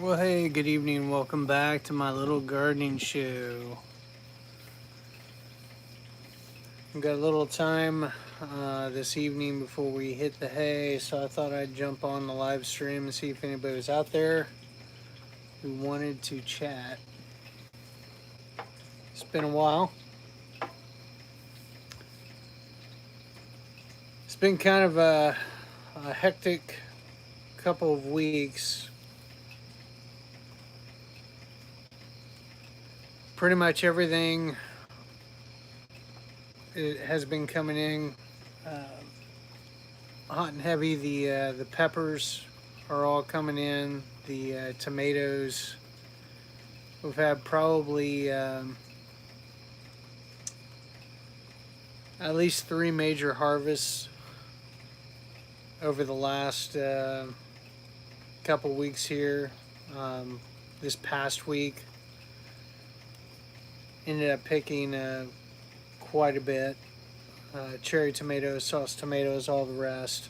Well, hey, good evening. Welcome back to my little gardening show. We've got a little time this evening before we hit the hay, so I thought I'd jump on the live stream and see if anybody was out there who wanted to chat. It's been a while. It's been kind of a hectic couple of weeks. Pretty much everything has been coming in hot and heavy. The peppers are all coming in. The tomatoes. We've had probably at least three major harvests over the last couple weeks here. This past week, ended up picking quite a bit. Cherry tomatoes, sauce tomatoes, all the rest.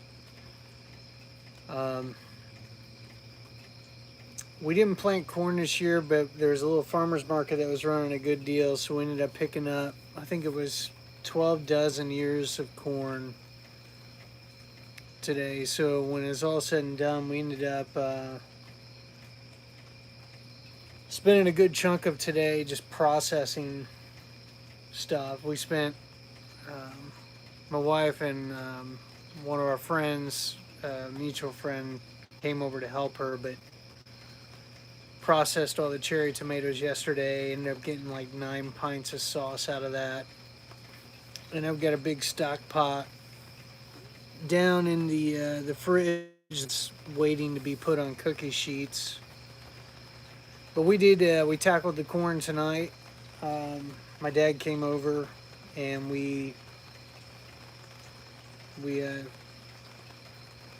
We didn't plant corn this year, but there was a little farmer's market that was running a good deal, so we ended up picking up, I think it was 12 dozen ears of corn today. So when it's all said and done, we ended up spending a good chunk of today just processing stuff. We spent, my wife and one of our friends, a mutual friend, came over to help her, but processed all the cherry tomatoes yesterday. Ended up getting like 9 pints of sauce out of that. And I've got a big stock pot down in the fridge that's waiting to be put on cookie sheets. But we tackled the corn tonight. My dad came over and we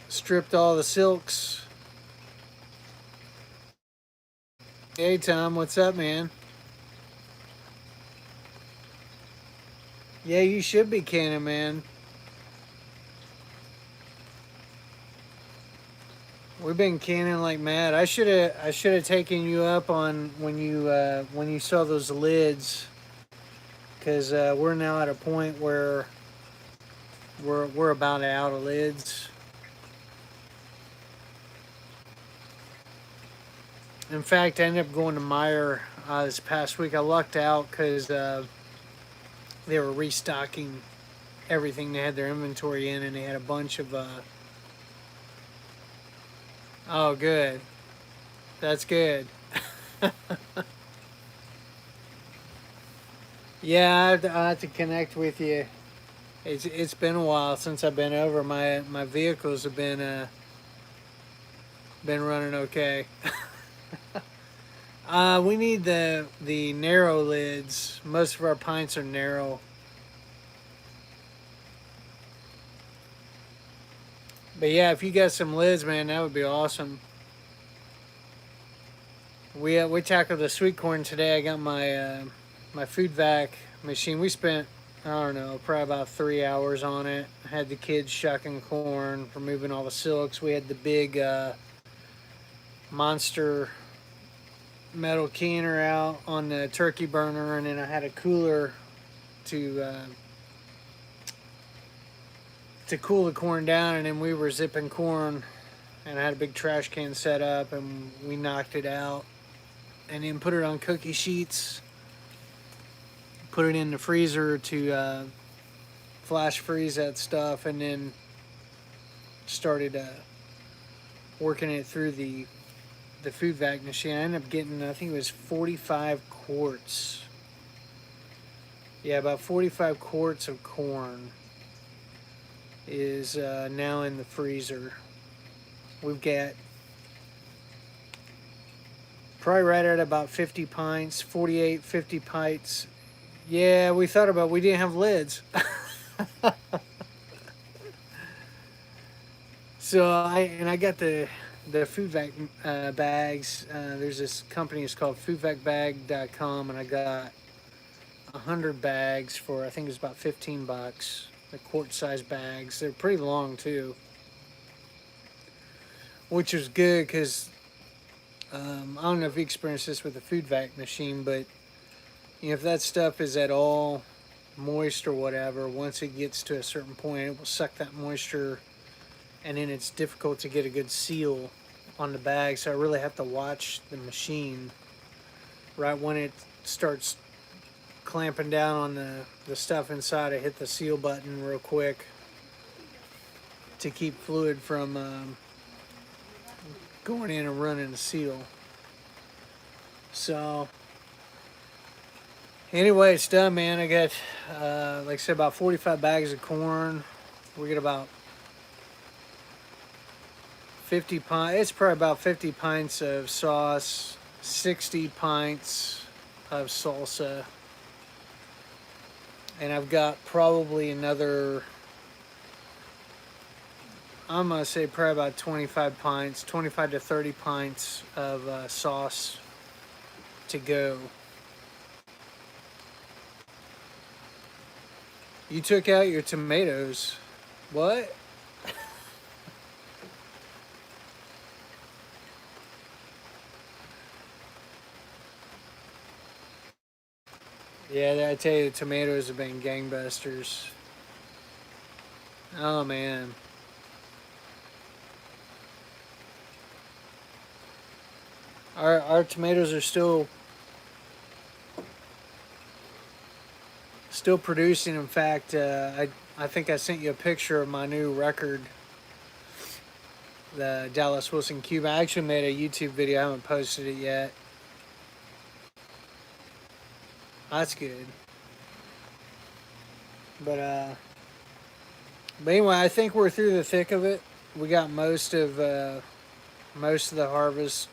stripped all the silks. Hey Tom, what's up, man? Yeah, you should be canning, man. We've been canning like mad. I should have taken you up on when you saw those lids, because we're now at a point where we're about out of lids. In fact, I ended up going to Meyer this past week. I lucked out because they were restocking everything. They had their inventory in, and they had a bunch of. Oh, good. That's good. Yeah, I have to connect with you. It's been a while since I've been over. My vehicles have been running okay. We need the narrow lids. Most of our pints are narrow. But yeah, if you got some lids, man, that would be awesome. We tackled the sweet corn today. I got my food vac machine. We spent, I don't know, probably about 3 hours on it. Had the kids shucking corn, removing all the silks. We had the big monster metal canner out on the turkey burner, and then I had a cooler to cool the corn down, and then we were zipping corn, and I had a big trash can set up, and we knocked it out, and then put it on cookie sheets, put it in the freezer to flash freeze that stuff, and then started working it through the food vac machine. I ended up getting, I think it was 45 quarts. Yeah, about 45 quarts of corn is now in the freezer. We've got probably right at about 50 pints, 48, 50 pints. Yeah, we thought about it. We didn't have lids. So I got the food vac bags. There's this company, it's called foodvacbag.com, and I got 100 bags for, I think it was about $15. The quart size bags. They're pretty long too, which was good because I don't know if you experienced this with the food vac machine, but if that stuff is at all moist or whatever, once it gets to a certain point, it will suck that moisture, and then it's difficult to get a good seal on the bag. So I really have to watch the machine right when it starts clamping down on the stuff inside. I hit the seal button real quick to keep fluid from going in and running the seal. So anyway, it's done, man. I got, like I said, about 45 bags of corn. We get about 50 pints. It's probably about 50 pints of sauce, 60 pints of salsa, and I've got probably another, I'm gonna say probably about 25 pints, 25 to 30 pints of sauce to go. You took out your tomatoes. What? Yeah, I tell you, the tomatoes have been gangbusters. Oh man. Our tomatoes are still producing. In fact, I think I sent you a picture of my new record, the Dallas Wilson Cube. I actually made a YouTube video. I haven't posted it yet. That's good. But anyway, I think we're through the thick of it. We got most of the harvest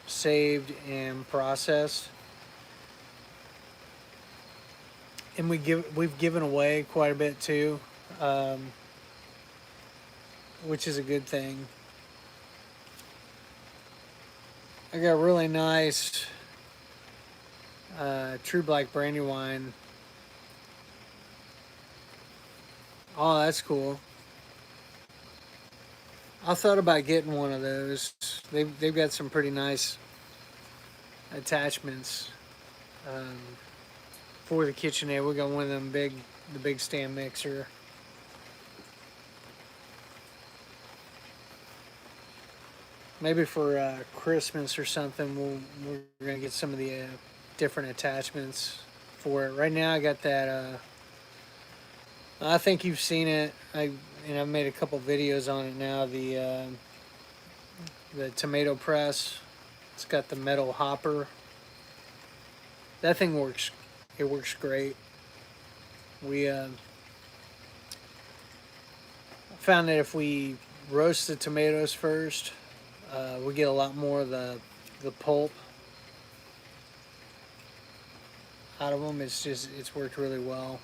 saved and processed, and we've given away quite a bit too, which is a good thing. I got really nice True Black Brandywine. Oh, that's cool. I thought about getting one of those. They've got some pretty nice attachments um, for the KitchenAid. We got one of them the big stand mixer. Maybe for Christmas or something, we're gonna get some of the different attachments for it. Right now, I got that. I think you've seen it. I've made a couple videos on it now. The tomato press. It's got the metal hopper. That thing works. It works great. We found that if we roast the tomatoes first, we get a lot more of the pulp out of them. It's worked really well.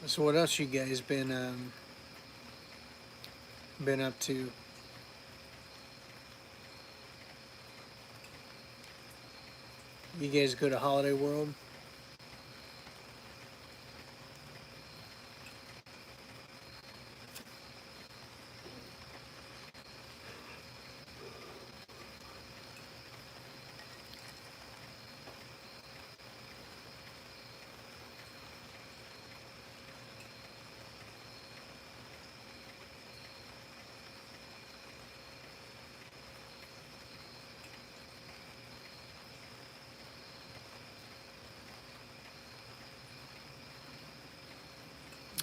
So what else you guys been up to? You guys go to Holiday World?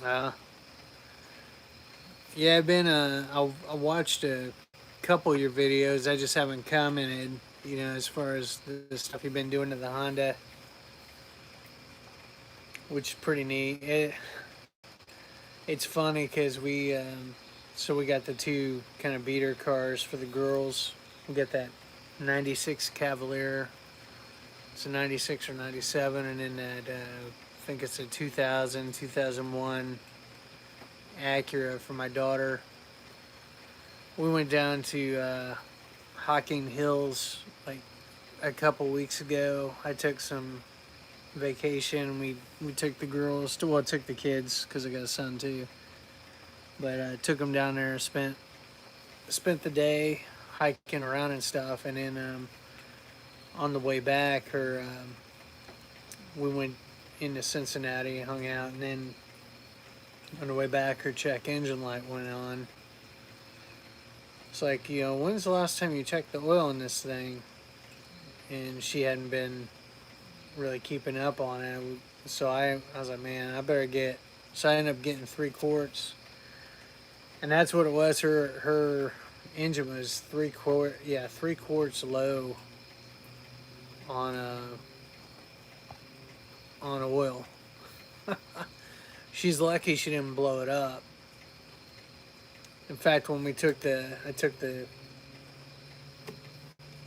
Uh, yeah, I've been. I watched a couple of your videos. I just haven't commented. As far as the stuff you've been doing to the Honda, which is pretty neat. It's funny because we got the two kind of beater cars for the girls. We got that '96 Cavalier. It's a '96 or '97, and then that I think it's a 2001 Acura for my daughter. We went down to Hocking Hills like a couple weeks ago. I took some vacation. We took the girls to, well, I took the kids because I got a son too. But I took them down there, spent the day hiking around and stuff, and then on the way back, we went into Cincinnati, hung out, and then on the way back, her check engine light went on. It's like, when's the last time you checked the oil in this thing? And she hadn't been really keeping up on it. So I was like, man, I better get. So I ended up getting 3 quarts, and that's what it was. Her engine was 3 quarts low on oil. She's lucky she didn't blow it up. In fact, when I took the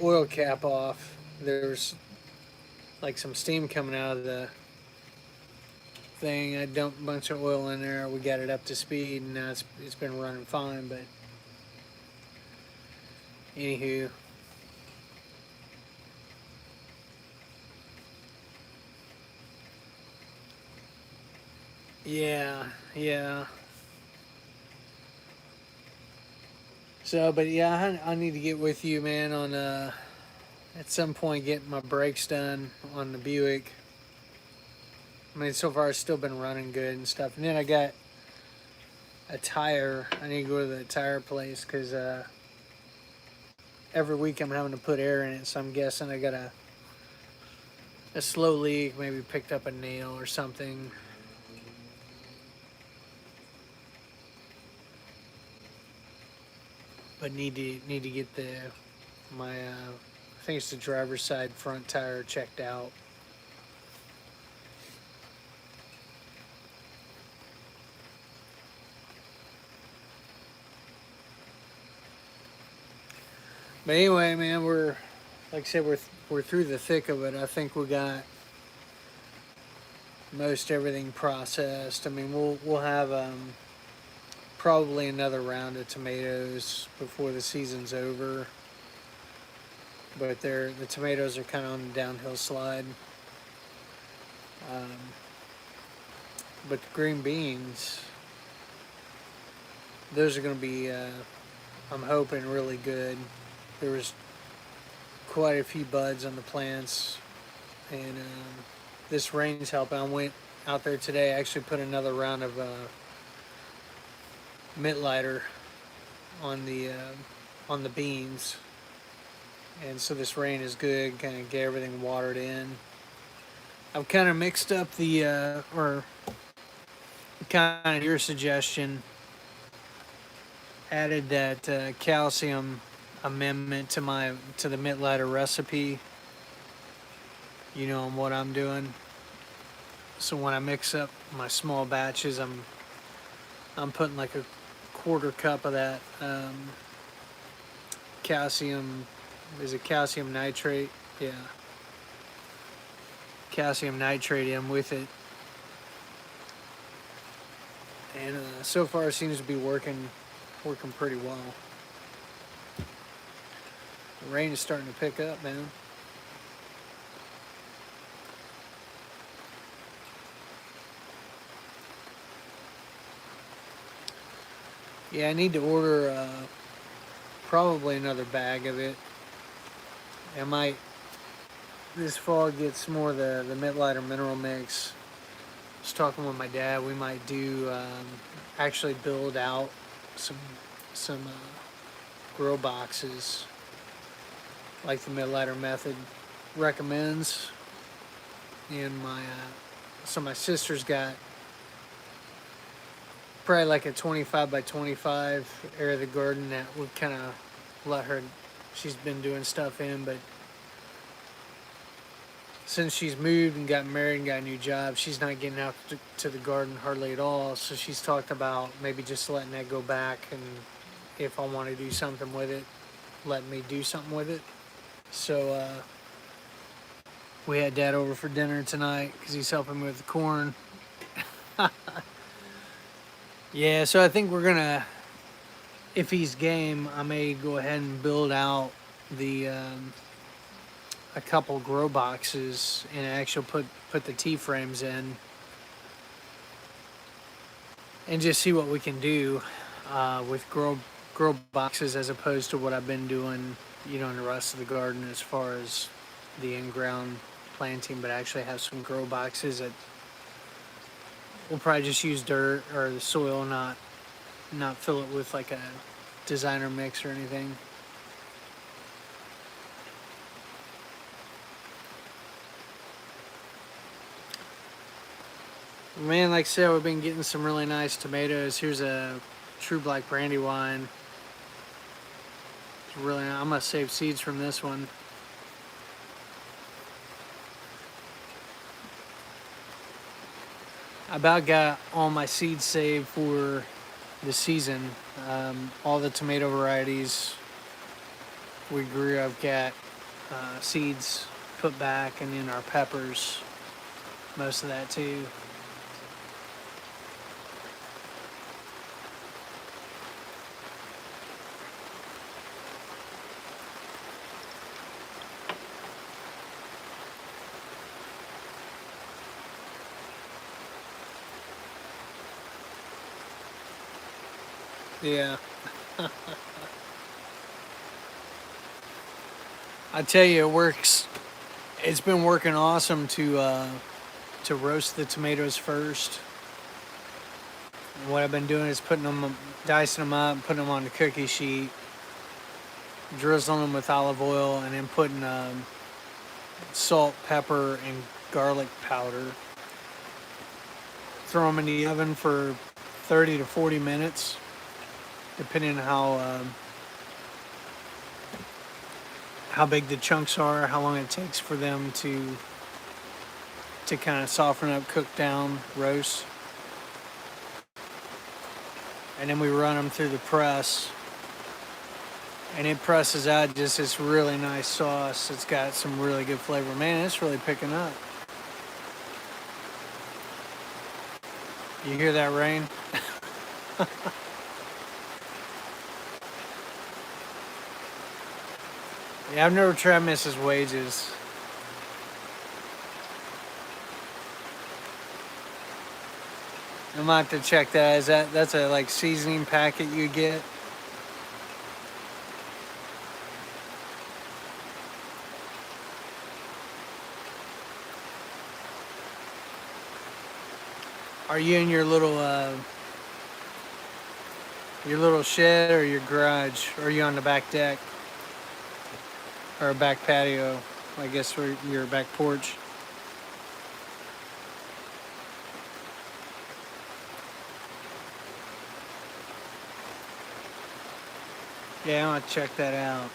oil cap off, there's like some steam coming out of the thing. I dumped a bunch of oil in there. We got it up to speed, and now it's been running fine. But anywho, yeah. So, but yeah, I need to get with you, man, on at some point getting my brakes done on the Buick. I mean, so far it's still been running good and stuff. And then I got a tire. I need to go to the tire place because every week I'm having to put air in it. So I'm guessing I got a slow leak, maybe picked up a nail or something. But need to get my I think it's the driver's side front tire checked out. But anyway, man, like I said, we're through the thick of it. I think we got most everything processed. I mean, we'll have probably another round of tomatoes before the season's over. But the tomatoes are kind of on the downhill slide. Um, but the green beans, those are going to be, I'm hoping, really good. There was quite a few buds on the plants, and this rain's helping. I went out there today. I actually put another round of mint lighter on the beans, and so this rain is good. Kind of get everything watered in. I've kind of mixed up or kind of your suggestion, added that calcium amendment to the mint lighter recipe, on what I'm doing. So when I mix up my small batches, I'm putting like a quarter cup of that calcium. Is it calcium nitrate? Yeah, calcium nitrate in with it, and so far it seems to be working pretty well. The rain is starting to pick up, man. Yeah, I need to order probably another bag of it. I might, this fall, get some more of the mint lighter mineral mix. I was talking with my dad. We might do actually build out some grow boxes like the mint lighter method recommends. And my sister's got probably like a 25 by 25 area of the garden that would kind of let her. She's been doing stuff in, but since she's moved and got married and got a new job, she's not getting out to the garden hardly at all. So she's talked about maybe just letting that go back, and if I want to do something with it, let me do something with it. So we had Dad over for dinner tonight because he's helping me with the corn. Yeah, so I think we're gonna, if he's game, I may go ahead and build out the a couple grow boxes and actually put the T frames in and just see what we can do with grow boxes as opposed to what I've been doing, in the rest of the garden as far as the in-ground planting, but actually have some grow boxes that we'll probably just use dirt or the soil, not fill it with like a designer mix or anything. Man, like I said, we've been getting some really nice tomatoes. Here's a True Black Brandywine. It's really nice. I'm gonna save seeds from this one. I about got all my seeds saved for the season. All the tomato varieties we grew, I've got seeds put back, and then our peppers, most of that too. Yeah. I tell you, it works. It's been working awesome to roast the tomatoes first. And what I've been doing is dicing them up, putting them on the cookie sheet, drizzling them with olive oil, and then putting salt, pepper, and garlic powder. Throw them in the oven for 30 to 40 minutes, depending on how big the chunks are, how long it takes for them to kind of soften up, cook down, roast. And then we run them through the press, and it presses out just this really nice sauce. It's got some really good flavor. Man, it's really picking up. You hear that rain? Yeah, I've never tried Mrs. Wages. I might have to check that. That's a like seasoning packet you get? Are you in your little shed or your garage? Or are you on the back deck? Or a back patio? I guess, or your back porch? Yeah, I want to check that out.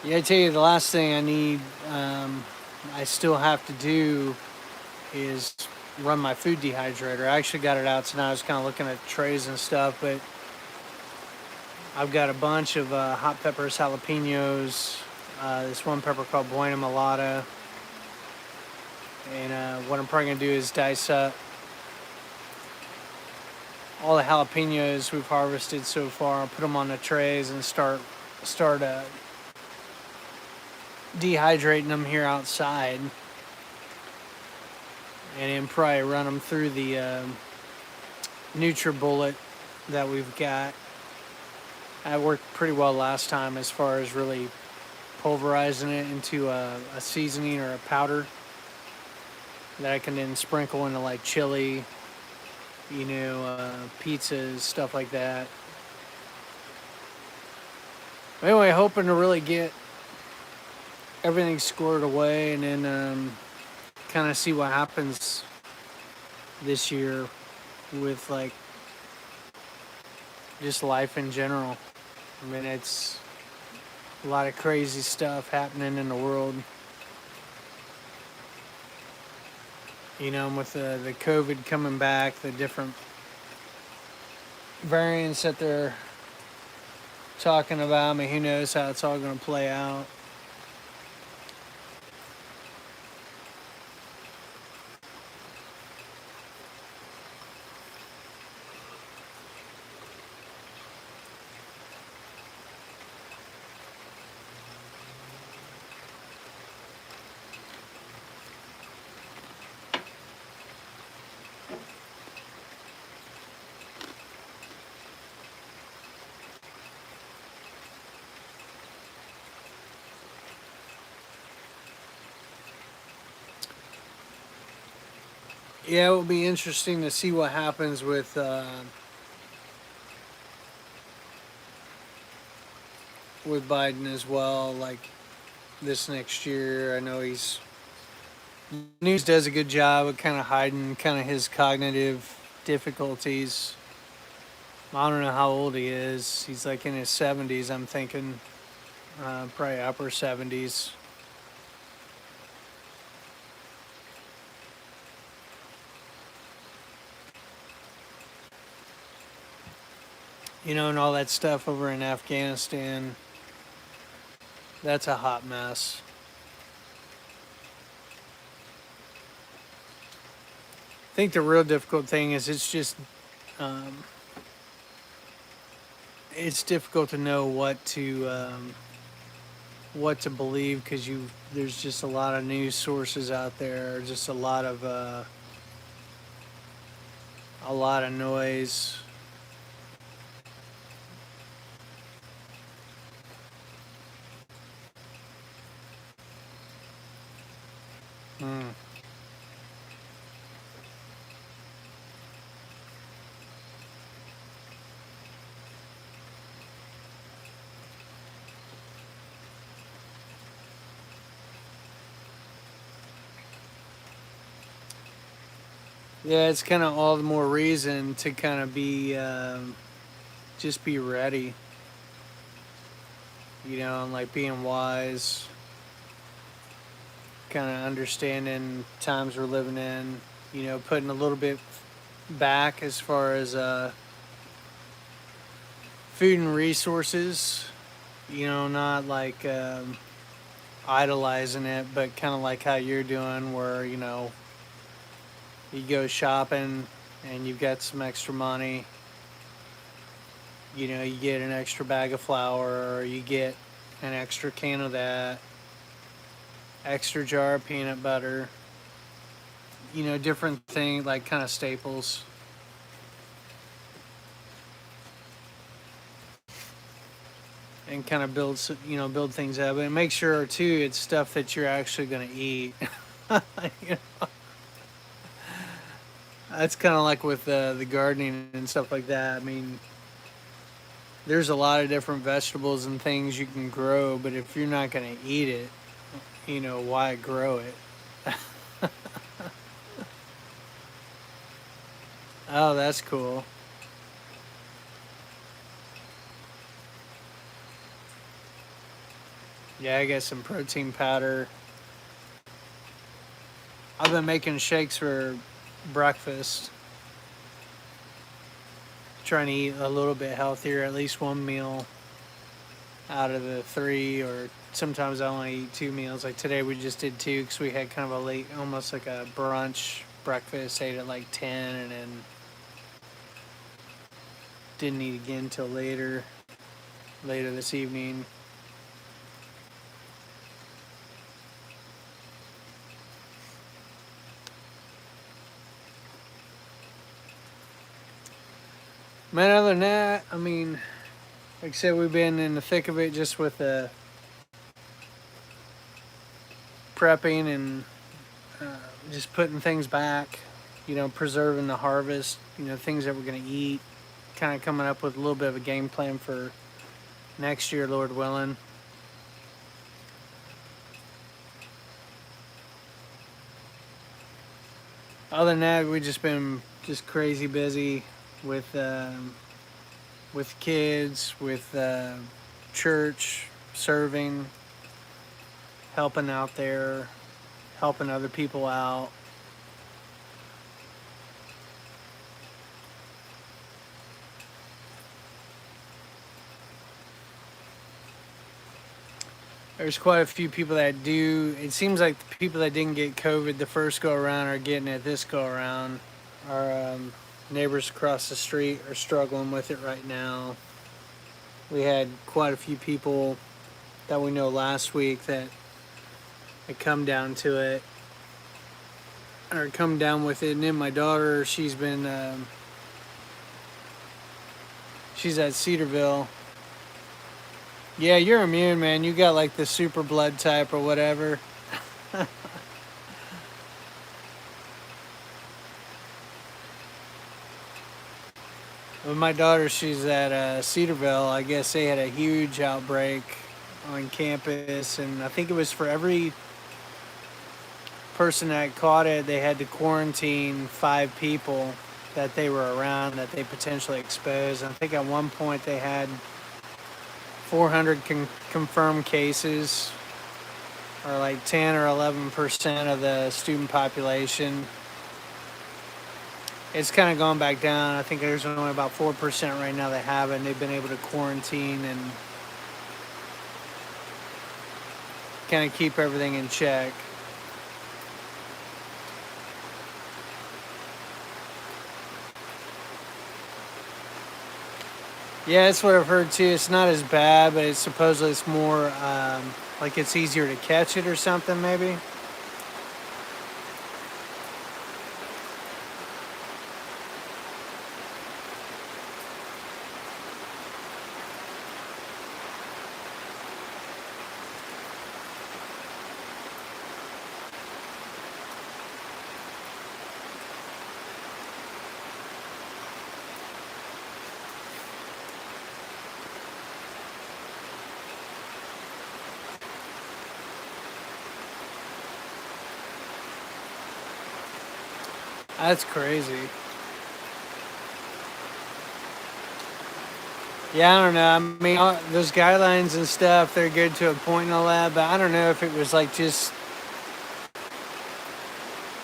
Yeah, I tell you, the last thing I still have to do is run my food dehydrator. I actually got it out tonight. I was kind of looking at trays and stuff, but I've got a bunch of hot peppers, jalapenos, this one pepper called Buena Mulata, and what I'm probably going to do is dice up all the jalapenos we've harvested so far. I'll put them on the trays and start dehydrating them here outside, and then probably run them through the NutriBullet that we've got. That worked pretty well last time as far as really pulverizing it into a seasoning or a powder that I can then sprinkle into like chili, pizzas, stuff like that. Anyway, hoping to really get everything squared away and then kind of see what happens this year with like just life in general. I mean, it's a lot of crazy stuff happening in the world. With the COVID coming back, the different variants that they're talking about. I mean, who knows how it's all going to play out. Yeah, it will be interesting to see what happens with Biden as well. Like this next year, I know he's news does a good job of kind of hiding kind of his cognitive difficulties. I don't know how old he is. He's like in his 70s, I'm thinking, probably upper 70s. You know, and all that stuff over in Afghanistan, that's a hot mess. I think the real difficult thing is um, it's difficult to know what to believe because there's just a lot of news sources out there, just a lot of noise. Mm. Yeah, it's kind of all the more reason to kind of just be ready, you know, and like being wise, kind of understanding times we're living in, you know, putting a little bit back as far as food and resources, you know, not like idolizing it, but kind of like how you're doing, where, you know, you go shopping and you've got some extra money, you know, you get an extra bag of flour, or you get an extra can of that, extra jar of peanut butter, you know, different things like kind of staples, and kind of build things up, and make sure too it's stuff that you're actually going to eat. You know, that's kind of like with the gardening and stuff like that. I mean, there's a lot of different vegetables and things you can grow, but if you're not going to eat it, you know, why grow it? Oh, that's cool. Yeah, I got some protein powder. I've been making shakes for breakfast, trying to eat a little bit healthier, at least one meal out of the three, or sometimes I only eat two meals. Like today, we just did two because we had kind of a late, almost like a brunch breakfast, ate at like 10, and then didn't eat again till later this evening. Man, other than that, I mean, like I said, we've been in the thick of it just with the prepping and uh, just putting things back, you know, preserving the harvest, you know, things that we're going to eat, kind of coming up with a little bit of a game plan for next year, Lord willing. Other than that, we've just been just crazy busy with kids, with church, serving, helping out there, helping other people out. There's quite a few people that do. It seems like the people that didn't get COVID the first go around are getting it this go around. Our neighbors across the street are struggling with it right now. We had quite a few people that we know last week that had come down to it, or come down with it. And then my daughter, she's at Cedarville. Yeah, you're immune, man. You got like the super blood type or whatever. When my daughter, she's at Cedarville, I guess they had a huge outbreak on campus, and I think it was for every person that caught it, they had to quarantine 5 people that they were around that they potentially exposed. And I think at one point they had 400 confirmed cases, or like 10 or 11% of the student population. It's kind of gone back down. I think there's only about 4% right now that have it, and they've been able to quarantine and kind of keep everything in check. Yeah, that's what I've heard too. It's not as bad, but it's supposedly it's more like it's easier to catch it or something, maybe. That's crazy. Yeah, I don't know. I mean, those guidelines and stuff, they're good to a point and all that, but I don't know if it was like just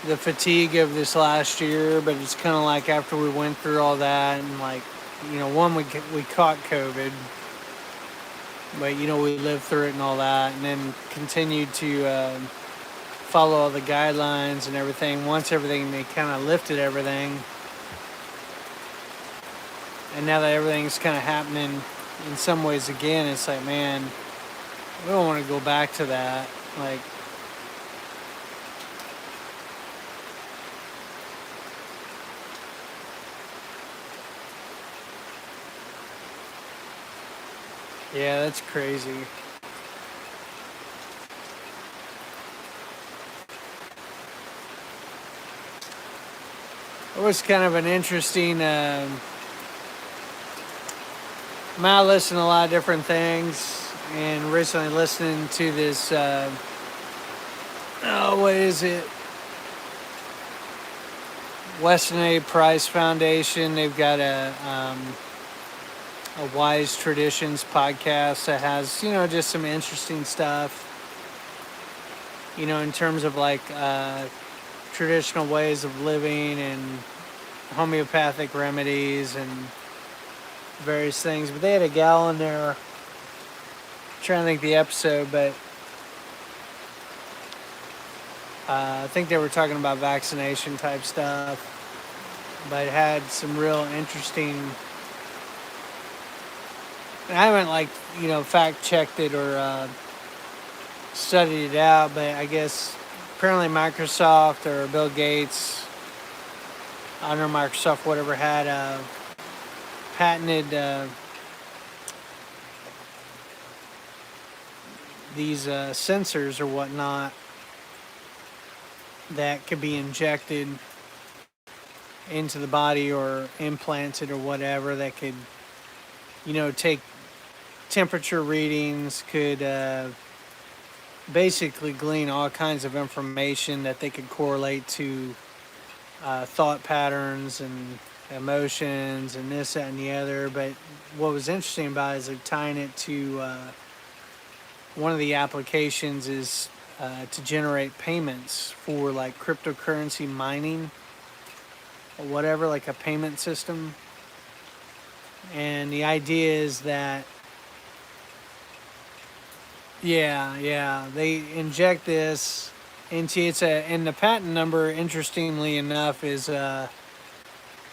the fatigue of this last year, but it's kind of like after we went through all that and like, one, we caught COVID, but, we lived through it and all that, and then continued to follow all the guidelines and everything. Once everything, they kind of lifted everything. And now that everything's kind of happening in some ways again, it's like, man, we don't want to go back to that. Like, yeah, that's crazy. It was kind of an interesting. I listen to a lot of different things, and recently listening to this. What is it? Weston A. Price Foundation. They've got a Wise Traditions podcast that has just some interesting stuff. In terms of like traditional ways of living and homeopathic remedies and various things. But they had a gal in there, I'm trying to think the episode, but I think they were talking about vaccination type stuff, but it had some real interesting. I haven't fact checked it or studied it out, but I guess apparently Microsoft or Bill Gates, I don't know, Microsoft, whatever, had patented these sensors or whatnot that could be injected into the body or implanted or whatever that could, take temperature readings, could basically glean all kinds of information that they could correlate to thought patterns and emotions and this, that, and the other. But what was interesting about it is they're tying it to one of the applications is to generate payments for like cryptocurrency mining or whatever, like a payment system. And the idea is that, yeah, they inject this into and the patent number, interestingly enough, is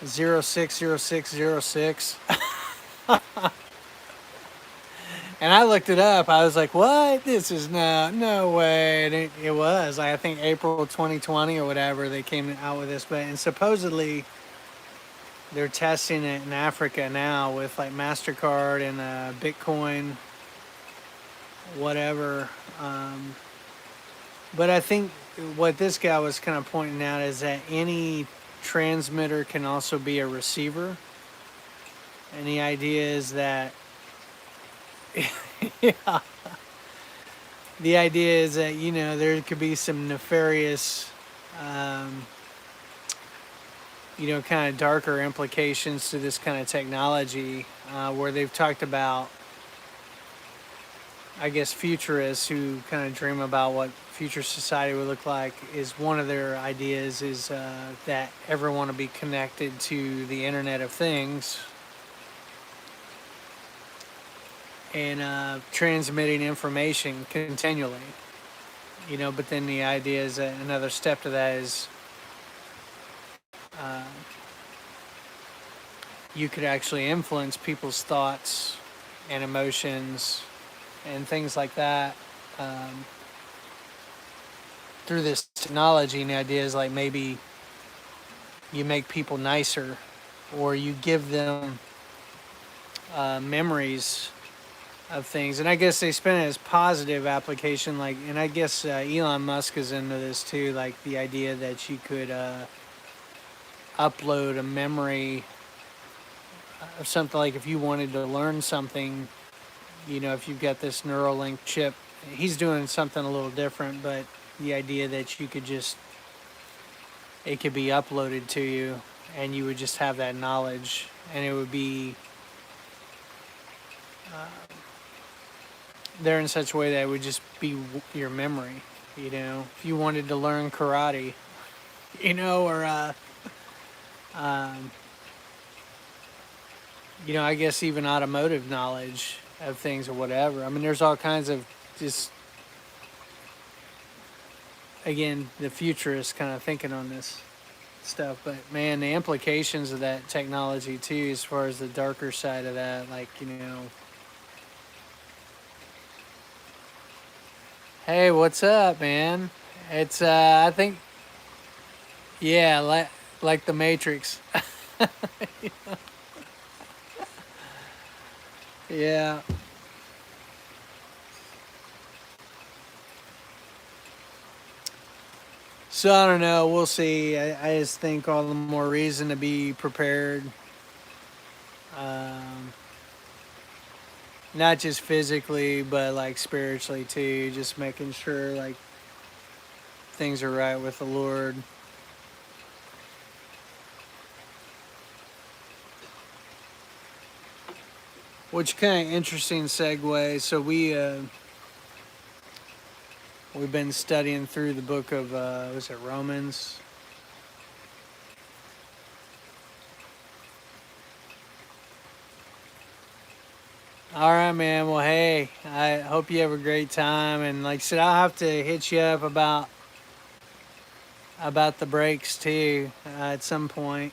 060606. And I looked it up. I was like, what? This is no way. And it was, I think, April 2020 or whatever, they came out with this. And supposedly, they're testing it in Africa now with like MasterCard and Bitcoin, whatever. But I think what this guy was kind of pointing out is that any transmitter can also be a receiver. And the idea is that, yeah, the idea is that, there could be some nefarious, um, kind of darker implications to this kind of technology, where they've talked about, I guess, futurists who kind of dream about what future society would look like. Is one of their ideas is that everyone will be connected to the Internet of Things and transmitting information continually. But then the idea is that another step to that is uh, you could actually influence people's thoughts and emotions and things like that, um, through this technology. And the idea is like maybe you make people nicer, or you give them memories of things. And I guess they spin it as positive application, like, and I guess Elon Musk is into this too, like the idea that you could upload a memory of something, like if you wanted to learn something, if you've got this Neuralink chip. He's doing something a little different, but the idea that you could just, it could be uploaded to you and you would just have that knowledge, and it would be uh, there in such a way that it would just be your memory. If you wanted to learn karate, or um, I guess even automotive knowledge of things or whatever. I mean, there's all kinds of, just, again, the futurists kind of thinking on this stuff. But man, the implications of that technology too, as far as the darker side of that, like, hey, what's up, man? It's I think, yeah, like the Matrix. Yeah. So I don't know. We'll see. I just think all the more reason to be prepared. Um, Not just physically, but like spiritually too. Just making sure like things are right with the Lord. Which kind of interesting segue. So we've been studying through the book of was it Romans? All right, man. Well, hey, I hope you have a great time. And like I said, I'll have to hit you up about the brakes too at some point.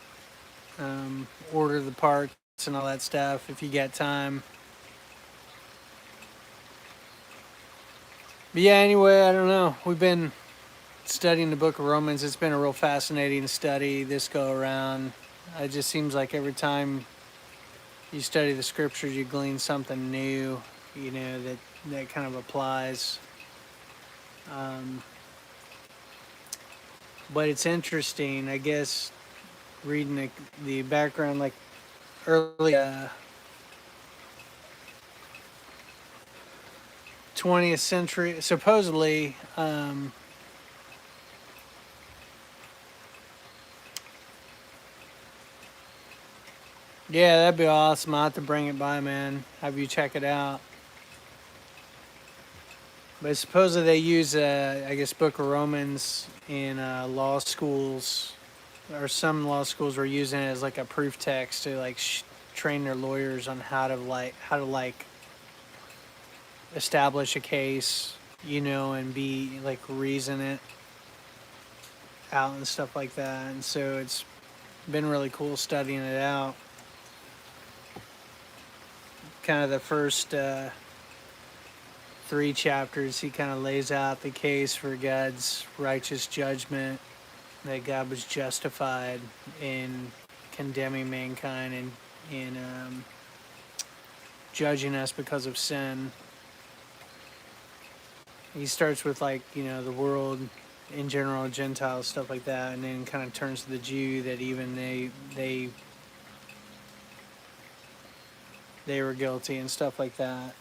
Order the parts and all that stuff if you got time. But yeah, anyway, I don't know. We've been studying the book of Romans. It's been a real fascinating study this go around. It just seems like every time you study the scriptures, you glean something new, that kind of applies. Um, but it's interesting, I guess, reading the background, like early 20th century, supposedly. Yeah, that'd be awesome. I'll have to bring it by, man. Have you check it out. But supposedly they use, I guess, Book of Romans in law schools, or some law schools were using it as like a proof text to like train their lawyers on how to establish a case, and be like reason it out and stuff like that. And so it's been really cool studying it out. Kind of the first 3 chapters, he kind of lays out the case for God's righteous judgment, that God was justified in condemning mankind and in judging us because of sin. He starts with like the world in general, Gentiles, stuff like that, and then kind of turns to the Jew, that even they they were guilty and stuff like that.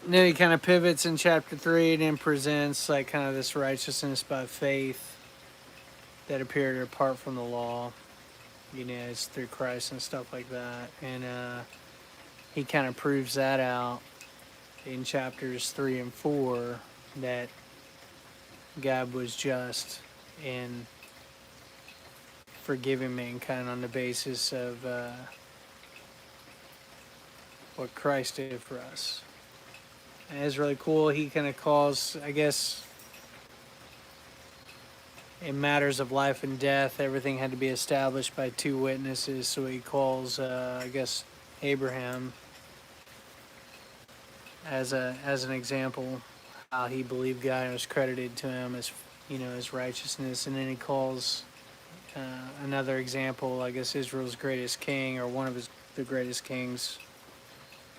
And then he kind of pivots in chapter 3 and then presents like kind of this righteousness by faith that appeared apart from the law. It's through Christ and stuff like that. And he kind of proves that out in chapters 3 and 4 that God was just in forgiving mankind on the basis of what Christ did for us. And it's really cool. He kind of calls, I guess, in matters of life and death, everything had to be established by 2 witnesses. So he calls, I guess, Abraham as an example, how he believed God and was credited to him as his righteousness. And then he calls another example, I guess, Israel's greatest king, or one of the greatest kings,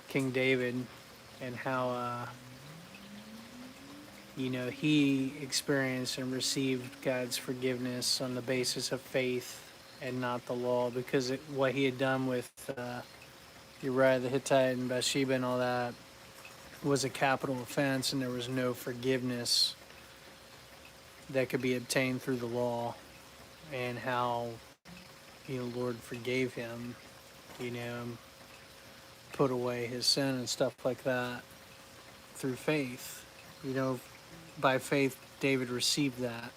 King David, and how he experienced and received God's forgiveness on the basis of faith and not the law, because what he had done with Uriah the Hittite and Bathsheba and all that was a capital offense, and there was no forgiveness that could be obtained through the law, and how the Lord forgave him, put away his sin and stuff like that through faith. By faith, David received that.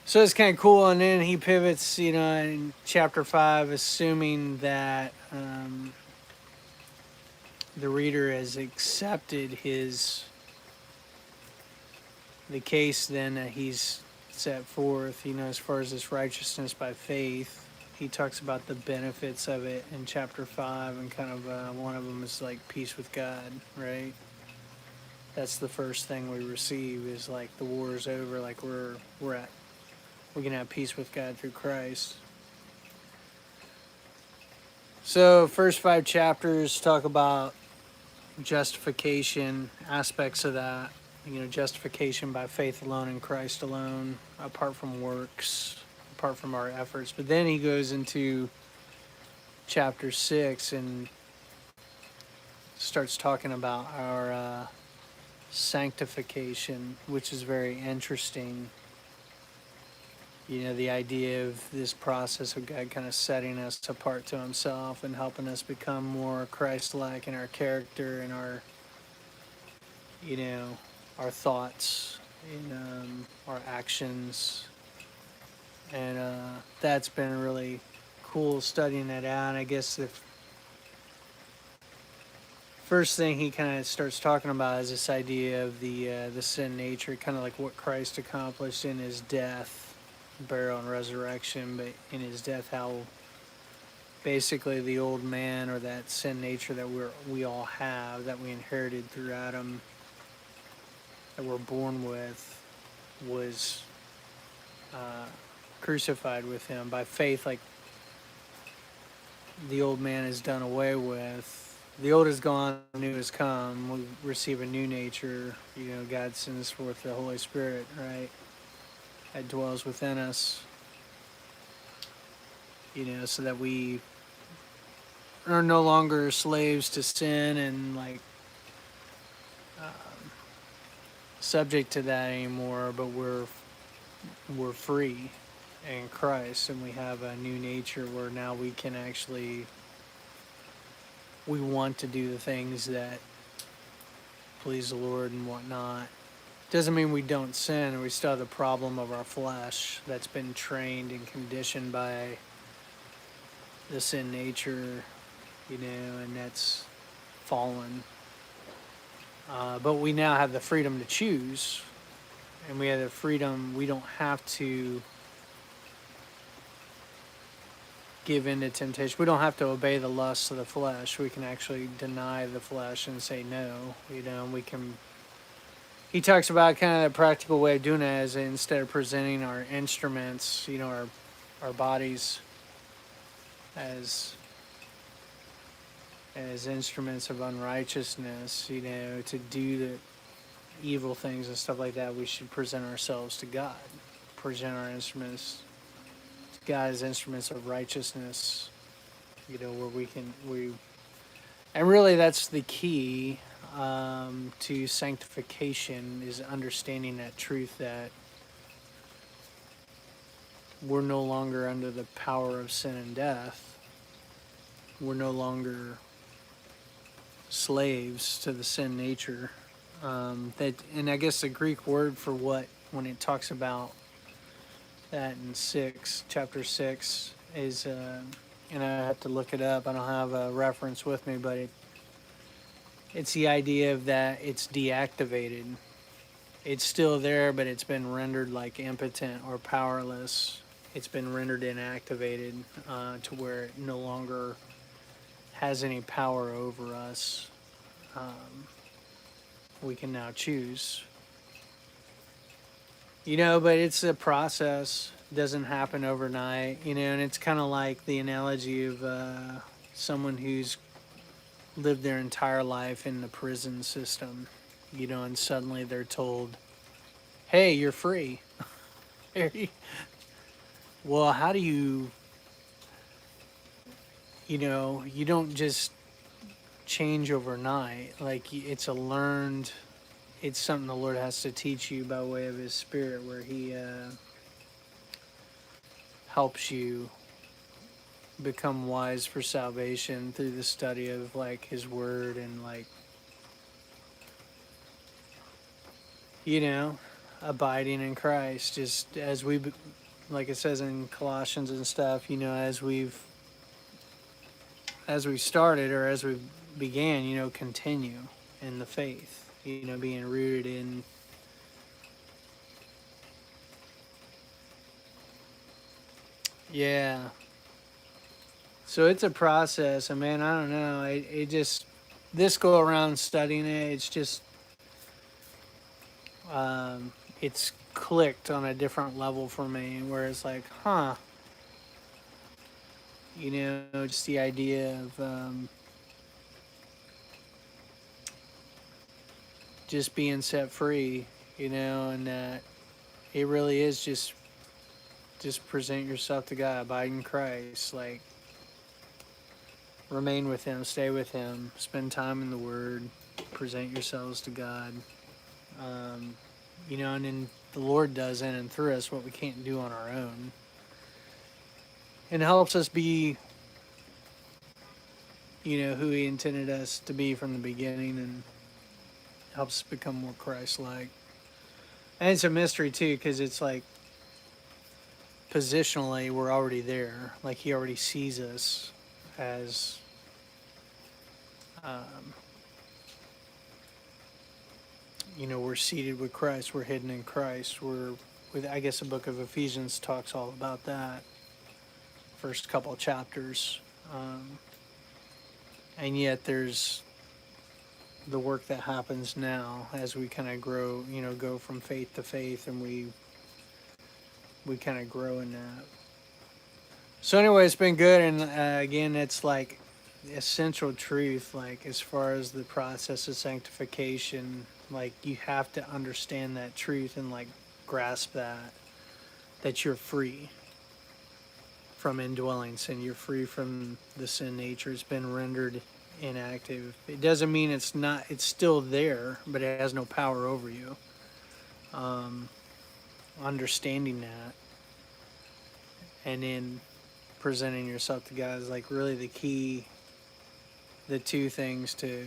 So it's kind of cool. And then he pivots, in chapter 5, assuming that the reader has accepted the case then that he's set forth, as far as this righteousness by faith. He talks about the benefits of it in chapter 5, and kind of one of them is like peace with God, right? That's the first thing we receive, is like the war is over, like we can have peace with God through Christ. So first 5 chapters talk about justification, aspects of that, justification by faith alone in Christ alone, apart from works, apart from our efforts. But then he goes into chapter 6 and starts talking about our sanctification, which is very interesting. The idea of this process of God kind of setting us apart to himself and helping us become more Christ-like in our character and our thoughts and our actions. And that's been really cool studying that out. And I guess the first thing he kind of starts talking about is this idea of the sin nature, kind of like what Christ accomplished in his death, burial, and resurrection. But in his death, how basically the old man, or that sin nature that we all have, that we inherited through Adam, that we're born with, was crucified with him by faith. Like, the old man is done away with. The old is gone, the new has come. We receive a new nature. God sends forth the Holy Spirit, right? That dwells within us. So that we are no longer slaves to sin and subject to that anymore, but we're free in Christ, and we have a new nature where now we can we want to do the things that please the Lord and whatnot. Doesn't mean we don't sin, or we still have the problem of our flesh that's been trained and conditioned by the sin nature, and that's fallen. But we now have the freedom to choose, and we have the freedom. We don't have to give in to temptation. We don't have to obey the lusts of the flesh. We can actually deny the flesh and say no. We can. He talks about kind of the practical way of doing it, as instead of presenting our instruments, our bodies as instruments of unrighteousness, to do the evil things and stuff like that, we should present ourselves to God, present our instruments to God as instruments of righteousness, where and really that's the key to sanctification, is understanding that truth, that we're no longer under the power of sin and death. We're no longer slaves to the sin nature. And I guess the Greek word for what, when it talks about that in chapter 6, is, and I have to look it up. I don't have a reference with me, but it's the idea of that it's deactivated. It's still there, but it's been rendered like impotent or powerless. It's been rendered inactivated to where it no longer has any power over us. We can now choose. But it's a process. It doesn't happen overnight, and it's kind of like the analogy of someone who's lived their entire life in the prison system, and suddenly they're told, hey, you're free. Well, how do you don't just change overnight. Like, it's something the Lord has to teach you by way of His Spirit, where He helps you become wise for salvation through the study of like His Word, and abiding in Christ, just as like it says in Colossians and stuff, as we started, or as we began, continue in the faith, being rooted in so it's a process. And man, I don't know, it just, this go around studying it, it's just it's clicked on a different level for me, where it's like, just the idea of just being set free, and that it really is just present yourself to God, abide in Christ, like remain with Him, stay with Him, spend time in the Word, present yourselves to God, and then the Lord does in and through us what we can't do on our own, and helps us be, who He intended us to be from the beginning, and helps us become more Christ-like. And it's a mystery too, because it's like, positionally, we're already there. Like, He already sees us as we're seated with Christ, we're hidden in Christ, I guess the book of Ephesians talks all about that, first couple of chapters, and yet there's the work that happens now as we kind of grow, go from faith to faith, and we kind of grow in that. So anyway, it's been good, and again, it's like essential truth, like as far as the process of sanctification, like you have to understand that truth and like grasp that you're free from indwelling sin. You're free from the sin nature. It's been rendered inactive. It doesn't mean it's still there, but it has no power over you. Understanding that, and then presenting yourself to God is like really the key, the two things to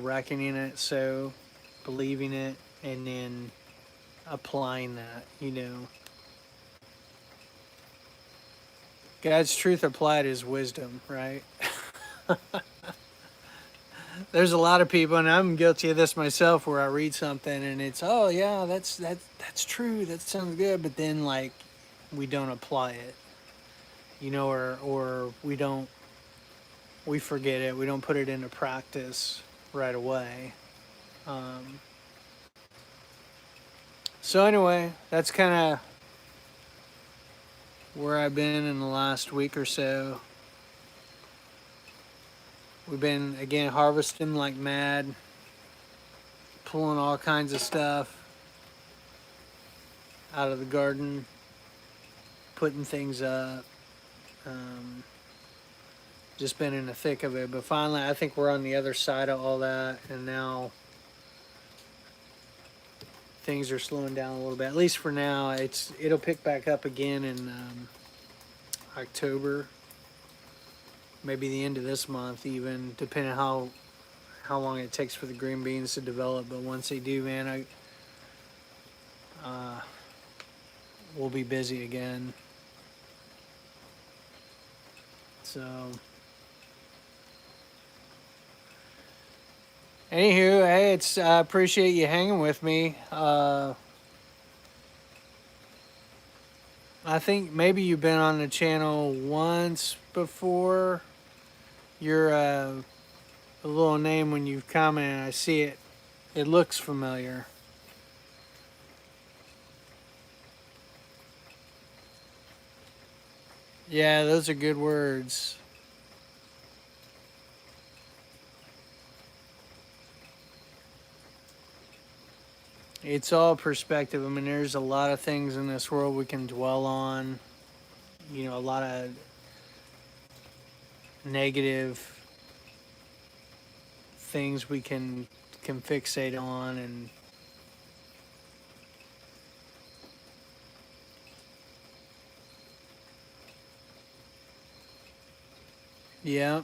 reckoning it, so believing it, and then applying that, God's truth applied is wisdom, right? There's a lot of people, and I'm guilty of this myself, where I read something and it's, oh yeah, that's true, that sounds good, but then like we don't apply it, or we forget it, we don't put it into practice right away. So anyway, that's kind of where I've been in the last week or so. We've been, again, harvesting like mad, pulling all kinds of stuff out of the garden, putting things up, Just been in the thick of it, but finally I think we're on the other side of all that, and now things are slowing down a little bit. At least for now. It'll pick back up again in October, maybe the end of this month, even depending how long it takes for the green beans to develop. But once they do, man, we'll be busy again. So, anywho, hey, I appreciate you hanging with me. I think maybe you've been on the channel once before. You're a little name when you comment. I see it. It looks familiar. Yeah, those are good words. It's all perspective. I mean, there's a lot of things in this world we can dwell on. You know, a lot of negative things we can fixate on, and yeah.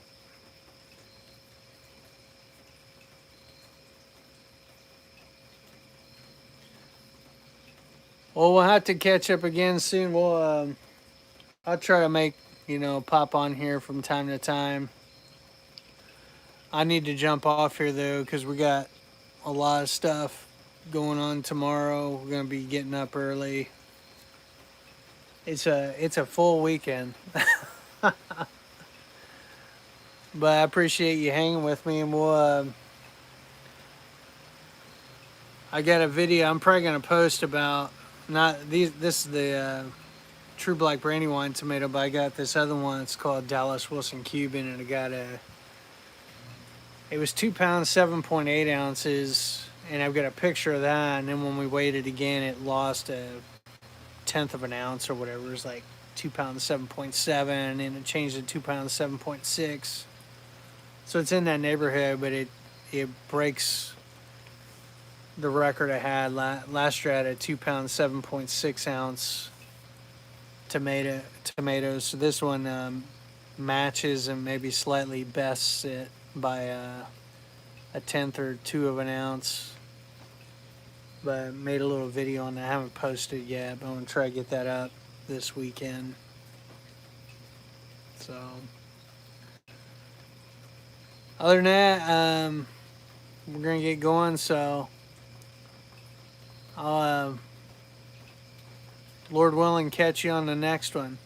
Well, we'll have to catch up again soon. I'll try to make, pop on here from time to time. I need to jump off here though, because we got a lot of stuff going on tomorrow. We're gonna be getting up early. It's a full weekend. But I appreciate you hanging with me, and I got a video I'm probably gonna post about not these. This is the True Black Brandywine tomato, but I got this other one. It's called Dallas Wilson Cuban, and it was 2 pounds, 7.8 ounces, and I've got a picture of that. And then when we weighed it again, it lost a tenth of an ounce or whatever. It was like 2 pounds, 7.7, and it changed to 2 pounds, 7.6. So it's in that neighborhood, but it breaks the record I had last year. I had a 2 pound, 7.6 ounce tomatoes. So this one matches and maybe slightly bests it by a tenth or two of an ounce. But I made a little video on that. I haven't posted yet, but I'm gonna try to get that up this weekend. So other than that, we're gonna get going. So I'll, Lord willing, catch you on the next one.